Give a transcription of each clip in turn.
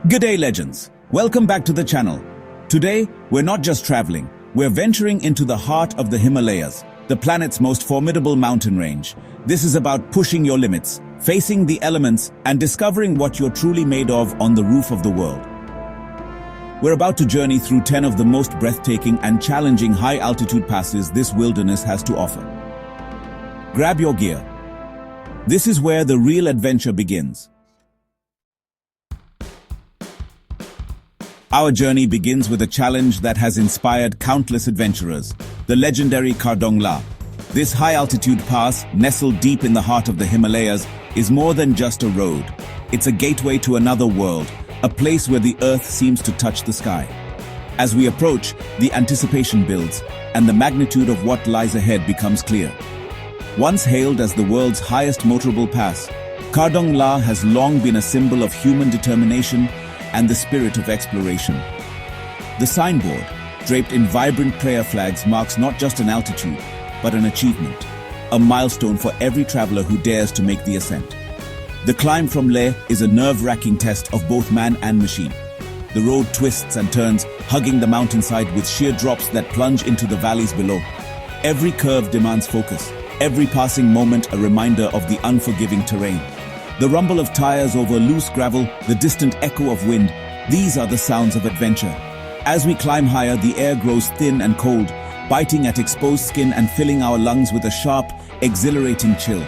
Good day, legends. Welcome back to the channel. Today, we're not just traveling, we're venturing into the heart of the Himalayas, the planet's most formidable mountain range. This is about pushing your limits, facing the elements, and discovering what you're truly made of on the roof of the world. We're about to journey through 10 of the most breathtaking and challenging high-altitude passes this wilderness has to offer. Grab your gear. This is where the real adventure begins. Our journey begins with a challenge that has inspired countless adventurers, the legendary Kardong La. This high-altitude pass, nestled deep in the heart of the Himalayas, is more than just a road. It's a gateway to another world, a place where the earth seems to touch the sky. As we approach, the anticipation builds, and the magnitude of what lies ahead becomes clear. Once hailed as the world's highest motorable pass, Kardong La has long been a symbol of human determination and the spirit of exploration. The signboard, draped in vibrant prayer flags, marks not just an altitude, but an achievement, a milestone for every traveler who dares to make the ascent. The climb from Leh is a nerve-wracking test of both man and machine. The road twists and turns, hugging the mountainside with sheer drops that plunge into the valleys below. Every curve demands focus, every passing moment a reminder of the unforgiving terrain. The rumble of tires over loose gravel, the distant echo of wind, these are the sounds of adventure. As we climb higher, the air grows thin and cold, biting at exposed skin and filling our lungs with a sharp, exhilarating chill.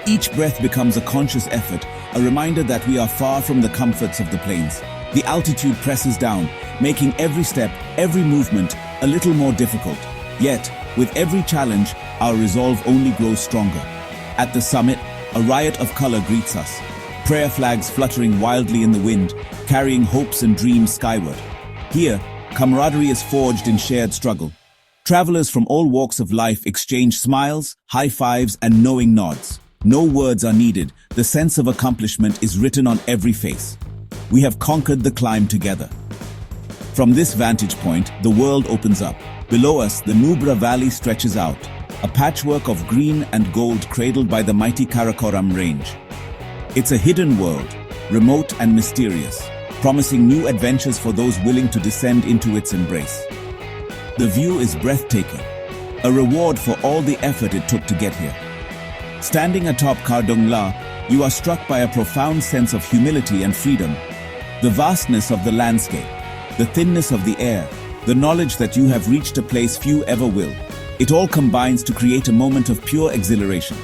Each breath becomes a conscious effort, a reminder that we are far from the comforts of the plains. The altitude presses down, making every step, every movement, a little more difficult. Yet, with every challenge, our resolve only grows stronger. At the summit, a riot of color greets us. Prayer flags fluttering wildly in the wind, carrying hopes and dreams skyward. Here, camaraderie is forged in shared struggle. Travelers from all walks of life exchange smiles, high fives, and knowing nods. No words are needed. The sense of accomplishment is written on every face. We have conquered the climb together. From this vantage point, the world opens up. Below us, the Nubra Valley stretches out, a patchwork of green and gold cradled by the mighty Karakoram range. It's a hidden world, remote and mysterious, promising new adventures for those willing to descend into its embrace. The view is breathtaking, a reward for all the effort it took to get here. Standing atop Kardong La, you are struck by a profound sense of humility and freedom. The vastness of the landscape, the thinness of the air, the knowledge that you have reached a place few ever will. It all combines to create a moment of pure exhilaration.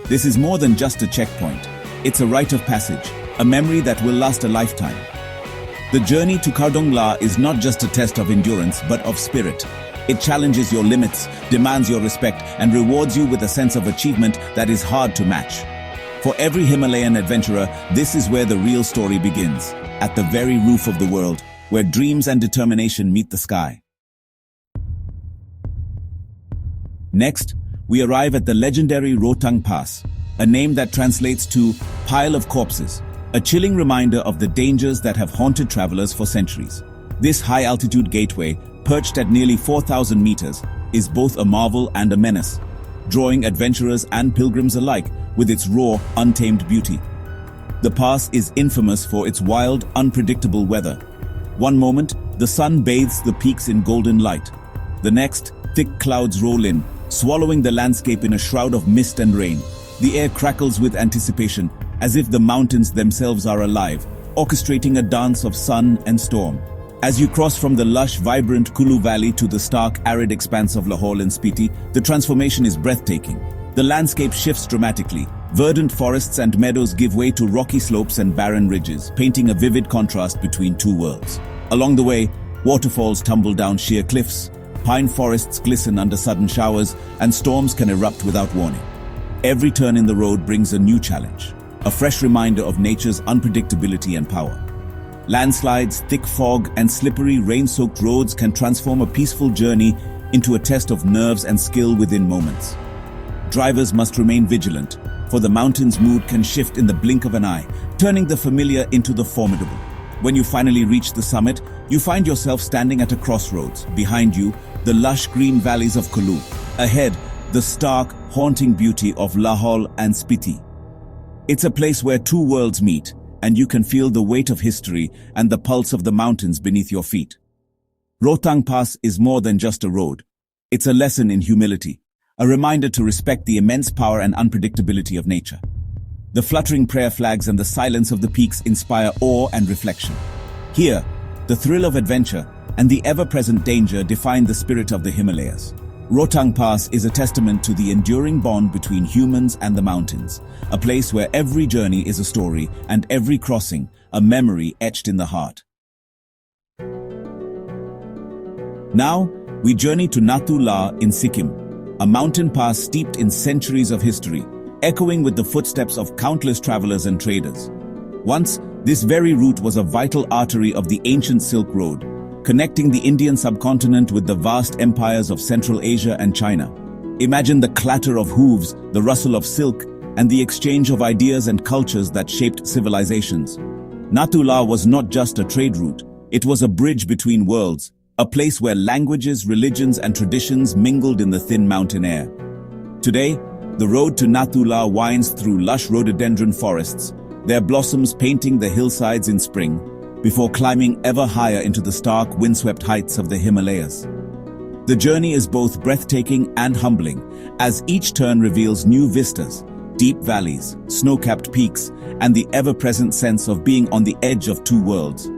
This is more than just a checkpoint. It's a rite of passage, a memory that will last a lifetime. The journey to Kardong La is not just a test of endurance, but of spirit. It challenges your limits, demands your respect, and rewards you with a sense of achievement that is hard to match. For every Himalayan adventurer, this is where the real story begins, at the very roof of the world, where dreams and determination meet the sky. Next, we arrive at the legendary Rohtang Pass, a name that translates to pile of corpses, a chilling reminder of the dangers that have haunted travelers for centuries. This high-altitude gateway, perched at nearly 4,000 meters, is both a marvel and a menace, drawing adventurers and pilgrims alike with its raw, untamed beauty. The pass is infamous for its wild, unpredictable weather. One moment, the sun bathes the peaks in golden light. The next, thick clouds roll in, swallowing the landscape in a shroud of mist and rain. The air crackles with anticipation, as if the mountains themselves are alive, orchestrating a dance of sun and storm. As you cross from the lush, vibrant Kulu Valley to the stark, arid expanse of Lahore and Spiti, the transformation is breathtaking. The landscape shifts dramatically. Verdant forests and meadows give way to rocky slopes and barren ridges, painting a vivid contrast between two worlds. Along the way, waterfalls tumble down sheer cliffs, pine forests glisten under sudden showers, and storms can erupt without warning. Every turn in the road brings a new challenge, a fresh reminder of nature's unpredictability and power. Landslides, thick fog, and slippery, rain-soaked roads can transform a peaceful journey into a test of nerves and skill within moments. Drivers must remain vigilant, for the mountain's mood can shift in the blink of an eye, turning the familiar into the formidable. When you finally reach the summit, you find yourself standing at a crossroads. Behind you, the lush green valleys of Kulu. Ahead, the stark, haunting beauty of Lahore and Spiti. It's a place where two worlds meet, and you can feel the weight of history and the pulse of the mountains beneath your feet. Rohtang Pass is more than just a road. It's a lesson in humility, a reminder to respect the immense power and unpredictability of nature. The fluttering prayer flags and the silence of the peaks inspire awe and reflection. Here, the thrill of adventure and the ever-present danger define the spirit of the Himalayas. Rohtang Pass is a testament to the enduring bond between humans and the mountains, a place where every journey is a story and every crossing a memory etched in the heart. Now, we journey to Nathu La in Sikkim, a mountain pass steeped in centuries of history, echoing with the footsteps of countless travelers and traders. Once, this very route was a vital artery of the ancient Silk Road, connecting the Indian subcontinent with the vast empires of Central Asia and China. Imagine the clatter of hooves, the rustle of silk, and the exchange of ideas and cultures that shaped civilizations. Nathu La was not just a trade route, it was a bridge between worlds, a place where languages, religions, and traditions mingled in the thin mountain air. Today, the road to Nathu La winds through lush rhododendron forests, their blossoms painting the hillsides in spring, before climbing ever higher into the stark, windswept heights of the Himalayas. The journey is both breathtaking and humbling, as each turn reveals new vistas, deep valleys, snow-capped peaks, and the ever-present sense of being on the edge of two worlds.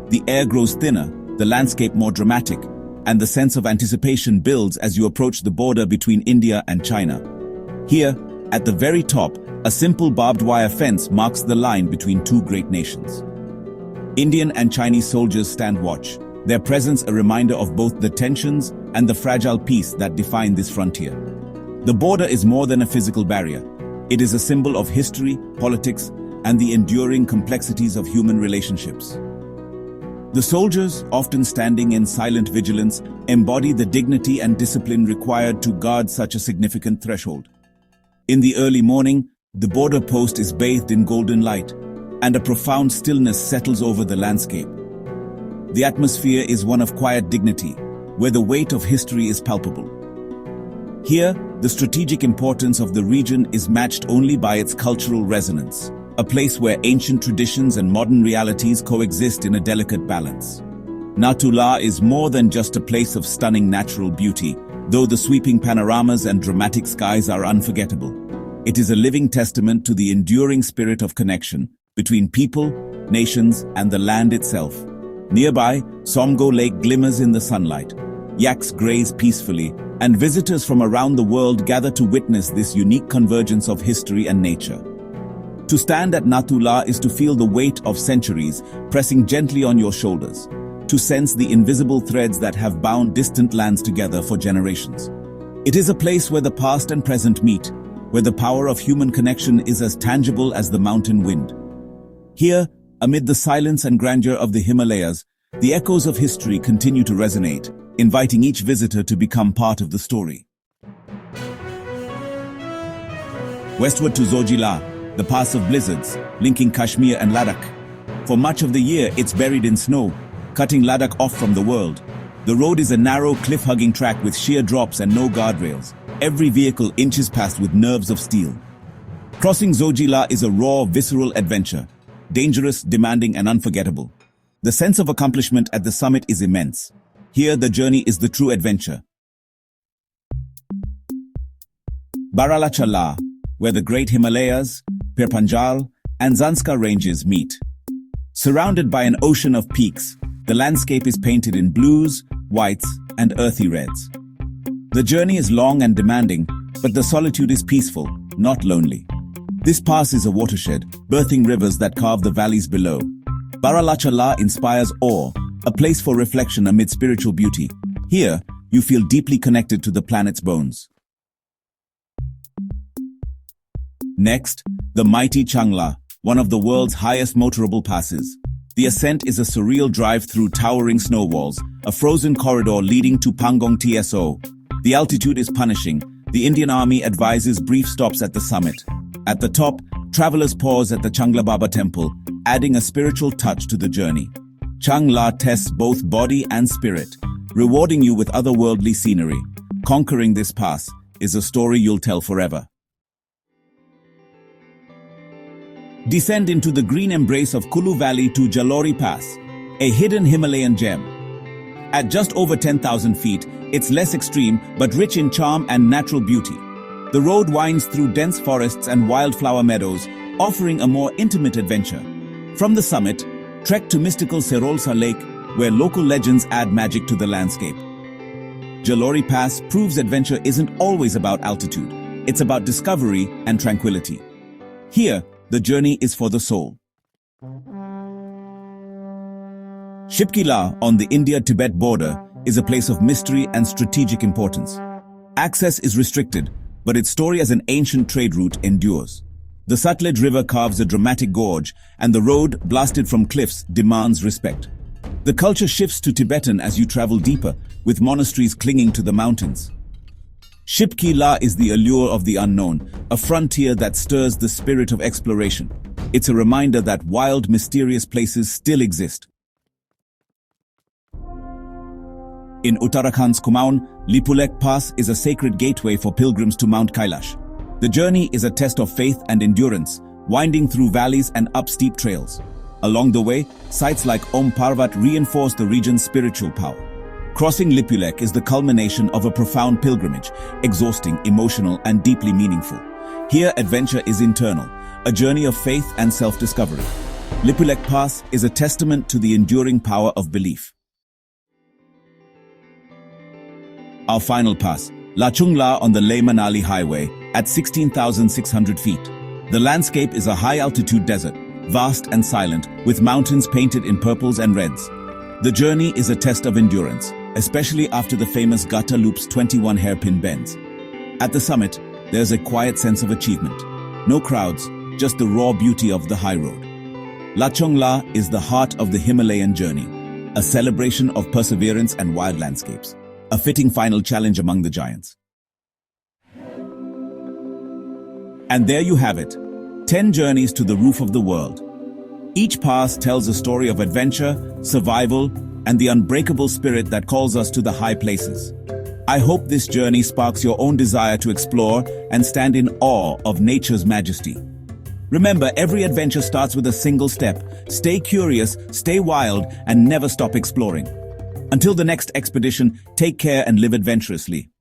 The air grows thinner, the landscape more dramatic, and the sense of anticipation builds as you approach the border between India and China. Here, at the very top, a simple barbed wire fence marks the line between two great nations. Indian and Chinese soldiers stand watch, their presence a reminder of both the tensions and the fragile peace that define this frontier. The border is more than a physical barrier. It is a symbol of history, politics, and the enduring complexities of human relationships. The soldiers, often standing in silent vigilance, embody the dignity and discipline required to guard such a significant threshold. In the early morning, the border post is bathed in golden light, and a profound stillness settles over the landscape. The atmosphere is one of quiet dignity, where the weight of history is palpable. Here, the strategic importance of the region is matched only by its cultural resonance, a place where ancient traditions and modern realities coexist in a delicate balance. Nathu La is more than just a place of stunning natural beauty, though the sweeping panoramas and dramatic skies are unforgettable. It is a living testament to the enduring spirit of connection between people, nations, and the land itself. Nearby, Somgo Lake glimmers in the sunlight. Yaks graze peacefully, and visitors from around the world gather to witness this unique convergence of history and nature. To stand at Nathu La is to feel the weight of centuries pressing gently on your shoulders, to sense the invisible threads that have bound distant lands together for generations. It is a place where the past and present meet, where the power of human connection is as tangible as the mountain wind. Here, amid the silence and grandeur of the Himalayas, the echoes of history continue to resonate, inviting each visitor to become part of the story. Westward to Zojila, the pass of blizzards, linking Kashmir and Ladakh. For much of the year, it's buried in snow, cutting Ladakh off from the world. The road is a narrow, cliff-hugging track with sheer drops and no guardrails. Every vehicle inches past with nerves of steel. Crossing Zojila is a raw, visceral adventure, dangerous, demanding, and unforgettable. The sense of accomplishment at the summit is immense. Here, the journey is the true adventure. Baralachala, where the great Himalayas, Pirpanjal, and Zanskar ranges meet. Surrounded by an ocean of peaks, the landscape is painted in blues, whites, and earthy reds. The journey is long and demanding, but the solitude is peaceful, not lonely. This pass is a watershed, birthing rivers that carve the valleys below. Baralachala inspires awe, a place for reflection amid spiritual beauty. Here, you feel deeply connected to the planet's bones. Next, the mighty Changla, one of the world's highest motorable passes. The ascent is a surreal drive through towering snow walls, a frozen corridor leading to Pangong TSO. The altitude is punishing. The Indian Army advises brief stops at the summit. At the top, travelers pause at the Changla Baba temple, adding a spiritual touch to the journey. Changla tests both body and spirit, rewarding you with otherworldly scenery. Conquering this pass is a story you'll tell forever. Descend into the green embrace of Kulu Valley to Jalori Pass, a hidden Himalayan gem. At just over 10,000 feet, it's less extreme but rich in charm and natural beauty. The road winds through dense forests and wildflower meadows, offering a more intimate adventure. From the summit, trek to mystical Serolsa Lake, where local legends add magic to the landscape. Jalori Pass proves adventure isn't always about altitude. It's about discovery and tranquility. Here, the journey is for the soul. Shipkila, on the India-Tibet border, is a place of mystery and strategic importance. Access is restricted, but its story as an ancient trade route endures. The Sutlej River carves a dramatic gorge, and the road, blasted from cliffs, demands respect. The culture shifts to Tibetan as you travel deeper, with monasteries clinging to the mountains. Shipkila is the allure of the unknown, a frontier that stirs the spirit of exploration. It's a reminder that wild, mysterious places still exist. In Uttarakhand's Kumaon, Lipulekh Pass is a sacred gateway for pilgrims to Mount Kailash. The journey is a test of faith and endurance, winding through valleys and up steep trails. Along the way, sites like Om Parvat reinforce the region's spiritual power. Crossing Lipulekh is the culmination of a profound pilgrimage, exhausting, emotional, and deeply meaningful. Here, adventure is internal, a journey of faith and self-discovery. Lipulekh Pass is a testament to the enduring power of belief. Our final pass, Lachungla on the Leh-Manali Highway, at 16,600 feet. The landscape is a high-altitude desert, vast and silent, with mountains painted in purples and reds. The journey is a test of endurance, especially after the famous Gata Loop's 21 hairpin bends. At the summit, there's a quiet sense of achievement. No crowds, just the raw beauty of the high road. Lachungla is the heart of the Himalayan journey, a celebration of perseverance and wild landscapes. A fitting final challenge among the giants. And there you have it, 10 journeys to the roof of the world. Each pass tells a story of adventure, survival, and the unbreakable spirit that calls us to the high places. I hope this journey sparks your own desire to explore and stand in awe of nature's majesty. Remember, every adventure starts with a single step. Stay curious, stay wild, and never stop exploring. Until the next expedition, take care and live adventurously.